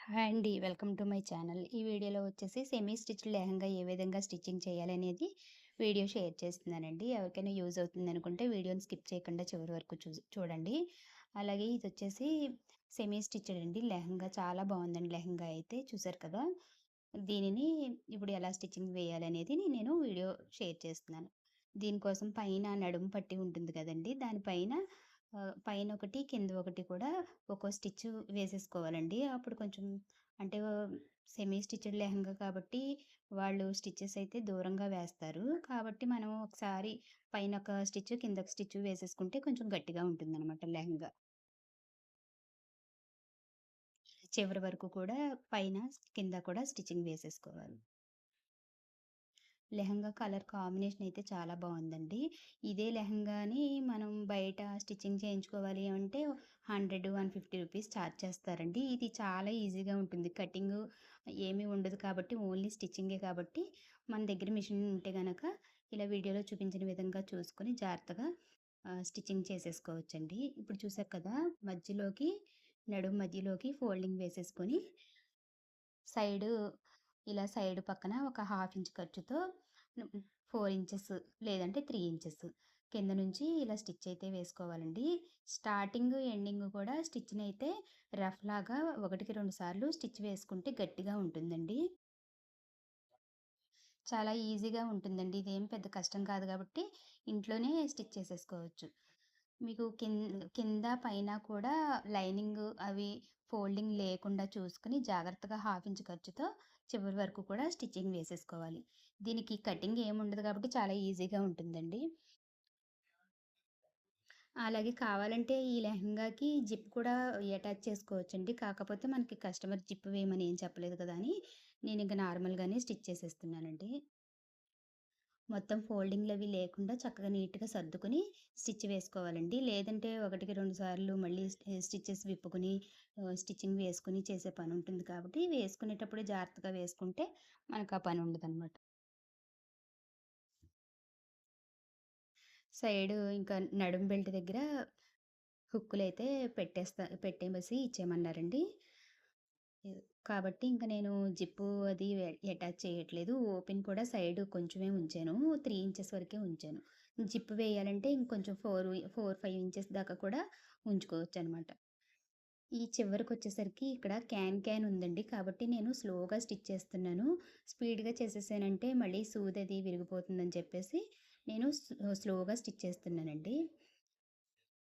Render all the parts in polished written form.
Hi అండి. Welcome to my channel. ఈ వీడియోలో వచ్చేసి సెమీ స్టిచ్డ్ లెహంగా ఏ విధంగా స్టిచ్చింగ్ చేయాలనేది వీడియో షేర్ చేస్తున్నానండి. ఎవరికైనా యూజ్ అవుతుందనుకుంటే వీడియోని స్కిప్ చేయకుండా చివరి వరకు చూడండి. అలాగే ఇదొచ్చేసి సెమీ స్టిచ్డ్ అండి. లెహంగా చాలా బావుందండి లెహంగా అయితే. చూసారు కదా! దీనిని ఇప్పుడు ఎలా స్టిచ్చింగ్ వేయాలనేది నేను వీడియో షేర్ చేస్తున్నాను. దీనికోసం పైన నడుము పట్టీ ఉంటుంది కదండీ! దానిపైన పైన ఒకటి, కింద ఒకటి కూడా ఒక్కో స్టిచ్చు వేసేసుకోవాలండి. అప్పుడు కొంచెం అంటే సెమీ స్టిచ్డ్ లెహంగా కాబట్టి వాళ్ళు స్టిచెస్ అయితే దూరంగా వేస్తారు. కాబట్టి మనం ఒకసారి పైన ఒక స్టిచ్చు, కింద ఒక స్టిచ్చు వేసేసుకుంటే కొంచెం గట్టిగా ఉంటుందనమాట లెహంగా. చివరి వరకు కూడా పైన, కింద కూడా స్టిచ్చింగ్ వేసేసుకోవాలి. లెహంగా కలర్ కాంబినేషన్ అయితే చాలా బావుందండి. ఇదే లెహంగాని మనం బయట స్టిచ్చింగ్ చేయించుకోవాలి అంటే 100, 150 రూపీస్ చార్జ్ చేస్తారండి. ఇది చాలా ఈజీగా ఉంటుంది. కటింగు ఏమీ ఉండదు కాబట్టి ఓన్లీ స్టిచ్చింగే కాబట్టి మన దగ్గర మిషన్ ఉంటే గనక ఇలా వీడియోలో చూపించిన విధంగా చూసుకొని జాగ్రత్తగా స్టిచ్చింగ్ చేసేసుకోవచ్చండి. ఇప్పుడు చూసారు కదా! మధ్యలోకి నడుము మధ్యలోకి ఫోల్డింగ్ వేసేసుకొని సైడు ఇలా సైడ్ పక్కన ఒక హాఫ్ ఇంచ్ ఖర్చుతో 4 ఇంచెస్ లేదంటే 3 ఇంచెస్ కింద నుంచి ఇలా స్టిచ్ అయితే వేసుకోవాలండి. స్టార్టింగ్, ఎండింగ్ కూడా స్టిచ్‌నయితే రఫ్‌లాగా 1కి 2 సార్లు స్టిచ్ వేసుకుంటే గట్టిగా ఉంటుందండి. చాలా ఈజీగా ఉంటుందండి. ఇదేం పెద్ద కష్టం కాదు గాబట్టి, ఇంట్లోనే స్టిచ్ చేసేసుకోవచ్చు. మీకు కింద, పైన కూడా లైనింగు అవి ఫోల్డింగ్ లేకుండా చూసుకొని, జాగ్రత్తగా హాఫ్ ఇంచ్ ఖర్చుతో చివరి వరకు కూడా స్టిచ్చింగ్ వేసేసుకోవాలి. దీనికి కటింగ్ ఏముండదు కాబట్టి చాలా ఈజీగా ఉంటుందండి. అలాగే కావాలంటే ఈ లెహంగాకి జిప్ కూడా అటాచ్ చేసుకోవచ్చండి. కాకపోతే మనకి కస్టమర్ జిప్ వేయమని ఏం చెప్పలేదు కదా! అని నేనింక నార్మల్‌గానే స్టిచ్ చేసేస్తున్నానండి. మొత్తం ఫోల్డింగ్‌లవి లేకుండా చక్కగా నీట్‌గా సర్దుకొని స్టిచ్ వేసుకోవాలండి. లేదంటే ఒకటికి 2 సార్లు మళ్ళీ స్టిచెస్ విప్పుకొని స్టిచ్చింగ్ వేసుకొని చేసే పనుంటుంది కాబట్టి, వేసుకునేటప్పుడు జాగ్రత్తగా వేసుకుంటే మనకా పనుండదనమాట. సైడు ఇంకా నడుము బెల్ట్ దగ్గర హుక్కులైతే పెట్టేసి ఇచ్చేయమన్నారండి. కాబట్టి ఇంక నేను జిప్పు అది అటాచ్ చేయట్లేదు. ఓపెన్ కూడా సైడ్ కొంచెమే ఉంచాను. 3 ఇంచెస్ వరకే ఉంచాను. జిప్ వేయాలంటే ఇంకొంచెం 5 ఇంచెస్ దాకా కూడా ఉంచుకోవచ్చనమాట. ఈ చివరకొచ్చేసరికి ఇక్కడ క్యాన్ ఉందండి. కాబట్టి నేను స్లోగా స్టిచ్ చేస్తున్నాను. స్పీడ్‌గా చేసేసానంటే మళ్ళీ సూదది విరిగిపోతుందని చెప్పేసి నేను స్లోగా స్టిచ్ చేస్తున్నానండి.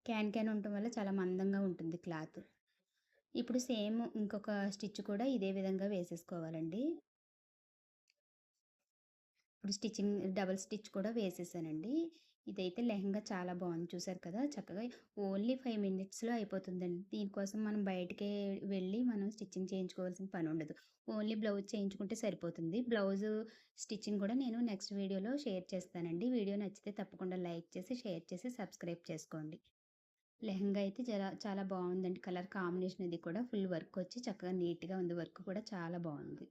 క్యాన్ ఉండటం వల్ల చాలా మందంగా ఉంటుంది క్లాత్. ఇప్పుడు సేమ్ ఇంకొక స్టిచ్ కూడా ఇదే విధంగా వేసేసుకోవాలండి. ఇప్పుడు డబుల్ స్టిచ్ కూడా వేసేసానండి. ఇదైతే లెహంగా చాలా బావుంది చూసారు కదా! చక్కగా ఓన్లీ 5 మినిట్స్‌లో అయిపోతుందండి. దీనికోసం మనం బయటికే వెళ్ళి మనం స్టిచ్చింగ్ చేయించుకోవాల్సిన పనుండదు. ఓన్లీ బ్లౌజ్ చేయించుకుంటే సరిపోతుంది. బ్లౌజు స్టిచ్చింగ్ కూడా నేను నెక్స్ట్ వీడియోలో షేర్ చేస్తానండి. వీడియో నచ్చితే తప్పకుండా లైక్ చేసి, షేర్ చేసి, సబ్స్క్రైబ్ చేసుకోండి. లెహంగా అయితే చాలా బావుందండి. కలర్ కాంబినేషన్ అది కూడా ఫుల్ వర్కొచ్చి చక్కగా నీట్‌గా ఉంది. వర్క్ కూడా చాలా బావుంది.